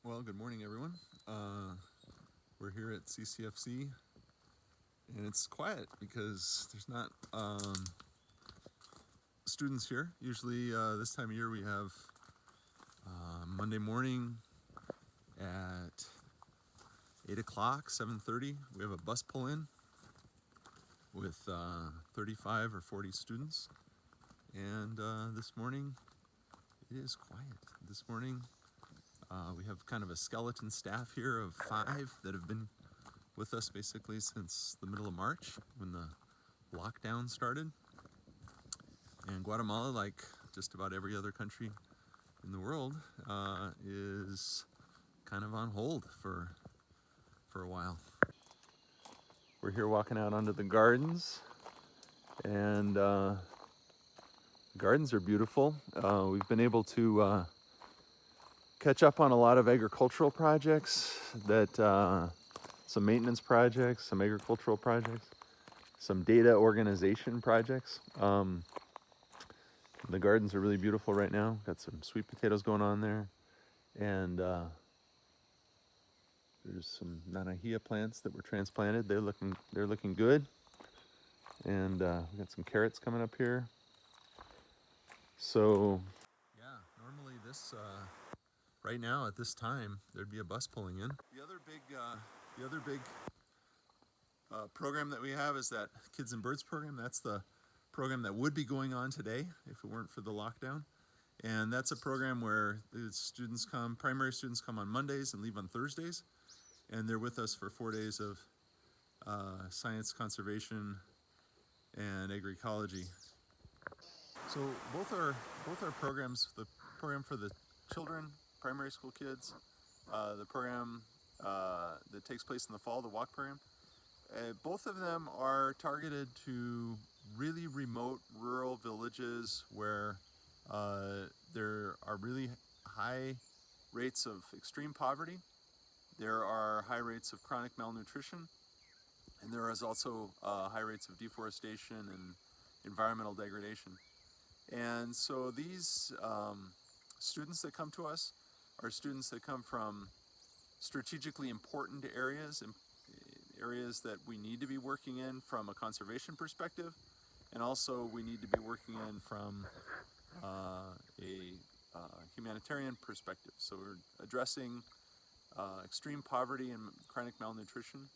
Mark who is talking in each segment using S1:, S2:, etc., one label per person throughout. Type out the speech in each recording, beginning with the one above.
S1: Well, good morning, everyone. We're here at CCFC, and it's quiet because there's not students here. Usually, this time of year, we have Monday morning at 8 o'clock, 7:30. We have a bus pull in with 35 or 40 students, and this morning it is quiet. This morning, we have kind of a skeleton staff here of 5 that have been with us basically since the middle of March when the lockdown started. And Guatemala, like just about every other country in the world, is kind of on hold for a while. We're here walking out onto the gardens, and the gardens are beautiful. We've been able to catch up on a lot of agricultural projects, some maintenance projects, some agricultural projects, some data organization projects. The gardens are really beautiful right now. Got some sweet potatoes going on there, and there's some nanahia plants that were transplanted. They're looking good, and we got some carrots coming up here. So yeah, normally this right now at this time there'd be a bus pulling in. The other big program that we have is that Kids and Birds program. That's the program that would be going on today if it weren't for the lockdown. And that's a program where the primary students come on Mondays and leave on Thursdays. And they're with us for 4 days of science, conservation, and agroecology. So both our programs, the program for the children, primary school kids, the program that takes place in the fall, the walk program, both of them are targeted to really remote rural villages where there are really high rates of extreme poverty, there are high rates of chronic malnutrition, and there is also high rates of deforestation and environmental degradation. And so these students that come to us are students that come from strategically important areas, areas that we need to be working in from a conservation perspective, and also we need to be working in from a humanitarian perspective. So we're addressing extreme poverty and chronic malnutrition.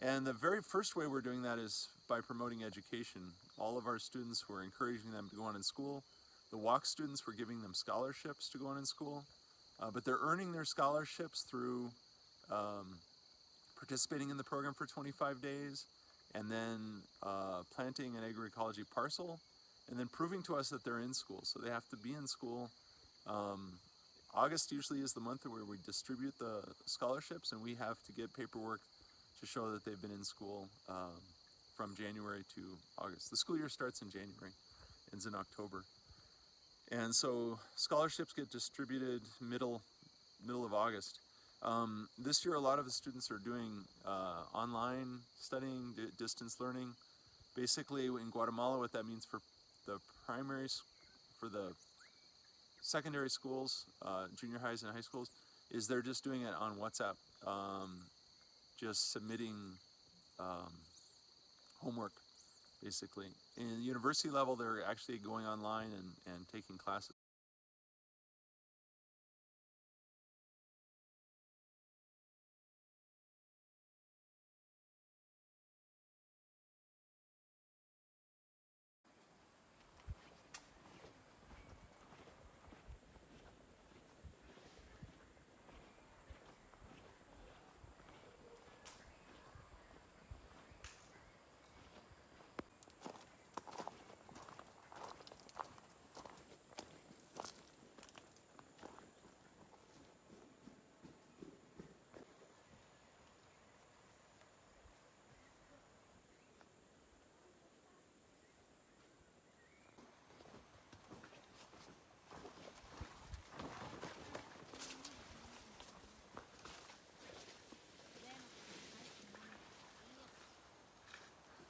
S1: And the very first way we're doing that is by promoting education. All of our students, we're encouraging them to go on in school. The walk students, we're giving them scholarships to go on in school, but they're earning their scholarships through participating in the program for 25 days, and then planting an agroecology parcel, and then proving to us that they're in school. So they have to be in school. August usually is the month where we distribute the scholarships, and we have to get paperwork to show that they've been in school from January to August. The school year starts in January, ends in October. And so scholarships get distributed middle of August. This year, a lot of the students are doing online studying, distance learning. Basically, in Guatemala, what that means for the secondary schools, junior highs and high schools, is they're just doing it on WhatsApp, just submitting homework, basically. In the university level, they're actually going online and taking classes.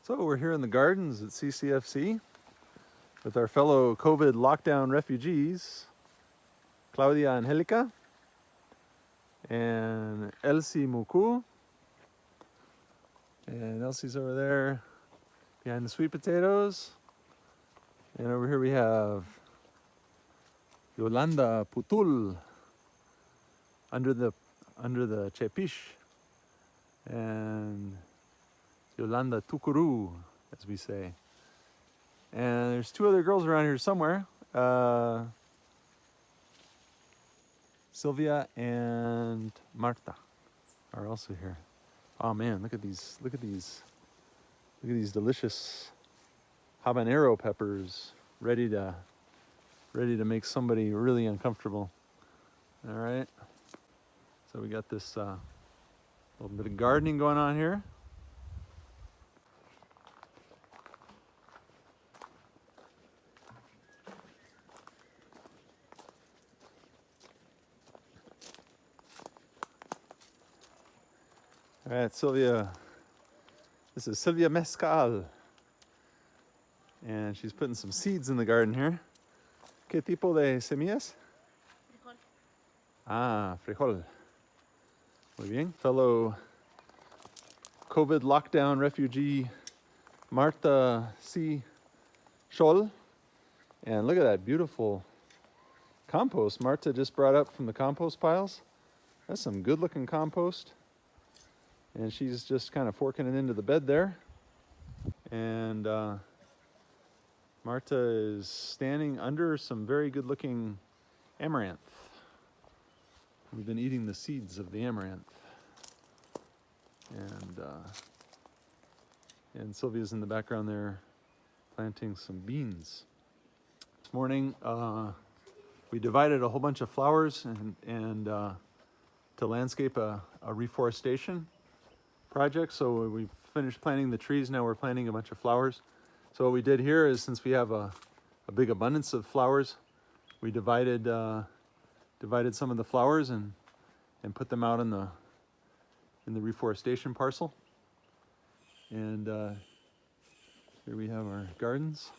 S1: So we're here in the gardens at CCFC with our fellow COVID lockdown refugees, Claudia and Angelica.
S2: And Elsie Muku. And Elsie's over there behind the sweet potatoes. And over here we have Yolanda Putul under the chepish. And Yolanda Tukuru, as we say. And there's two other girls around here somewhere. Sylvia and Marta are also here. Oh man, look at these delicious habanero peppers ready to make somebody really uncomfortable. All right. So we got this little bit of gardening going on here. All right, Sylvia. This is Sylvia Mescal. And she's putting some seeds in the garden here. ¿Qué tipo de semillas?
S3: Frijol.
S2: Ah, frijol. Muy bien. Fellow COVID lockdown refugee Marta C. Scholl. And look at that beautiful compost Marta just brought up from the compost piles. That's some good looking compost. And she's just kind of forking it into the bed there. And Marta is standing under some very good looking amaranth. We've been eating the seeds of the amaranth. And Sylvia's in the background there planting some beans. This morning we divided a whole bunch of flowers and to landscape a reforestation project. So we finished planting the trees, now we're planting a bunch of flowers. So what we did here is, since we have a big abundance of flowers, we divided some of the flowers and put them out in the reforestation parcel. And here we have our gardens.